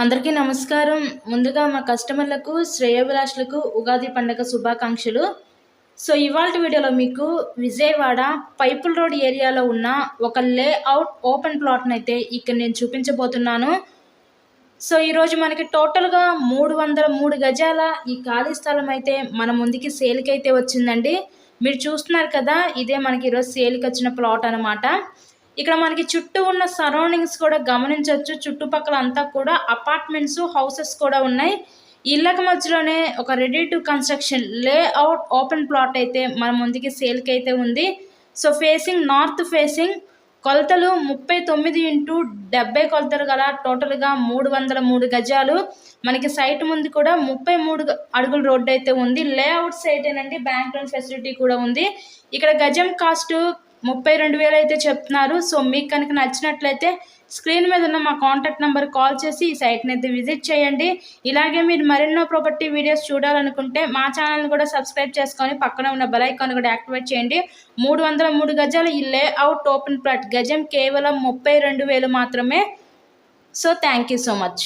అందరికీ నమస్కారం. ముందుగా మా కస్టమర్లకు, శ్రేయోభిలాషులకు ఉగాది పండుగ శుభాకాంక్షలు. ఇవాల్టి వీడియోలో మీకు విజయవాడ పైపుల్ రోడ్ ఏరియాలో ఉన్న ఒక లేఅవుట్ ఓపెన్ ప్లాట్‌ని అయితే ఇక్కడ నేను చూపించబోతున్నాను. ఈరోజు మనకి టోటల్‌గా 303 గజాల ఈ ఖాళీ స్థలం అయితే మన ముందుకి సేల్‌కి అయితే వచ్చిందండి. మీరు చూస్తున్నారు కదా, ఇదే మనకి ఈరోజు సేల్‌కి వచ్చిన ప్లాట్ అనమాట. ఇక్కడ మనకి చుట్టూ ఉన్న సరౌండింగ్స్ కూడా గమనించవచ్చు. చుట్టుపక్కల అంతా కూడా అపార్ట్మెంట్స్, హౌసెస్ కూడా ఉన్నాయి. ఇళ్ళకి మధ్యలోనే ఒక ready to construction layout open plot అయితే మన ముందుకి సేల్కి అయితే ఉంది. ఫేసింగ్ నార్త్ ఫేసింగ్, కొలతలు 39x70 కొలతలు గల టోటల్గా 303 గజాలు. మనకి సైట్ ముందు కూడా 33 అడుగుల రోడ్డు అయితే ఉంది. లేఅవుట్ సైట్ ఏనండి, బ్యాంక్ లోన్ ఫెసిలిటీ కూడా ఉంది. ఇక్కడ గజం కాస్ట్ 32,000 అయితే చెప్తున్నారు. మీకు కనుక నచ్చినట్లయితే స్క్రీన్ మీద ఉన్న మా కాంటాక్ట్ నెంబర్ కాల్ చేసి ఈ సైట్ని అయితే విజిట్ చేయండి. ఇలాగే మీరు మరెన్నో ప్రాపర్టీ వీడియోస్ చూడాలనుకుంటే మా ఛానల్ని కూడా సబ్స్క్రైబ్ చేసుకొని పక్కన ఉన్న బెల్ ఐకాన్ కూడా యాక్టివేట్ చేయండి. 303 గజాలు ఈ లేఅవుట్ ఓపెన్ ప్లాట్, గజం కేవలం 32,000 మాత్రమే. Thank you so much.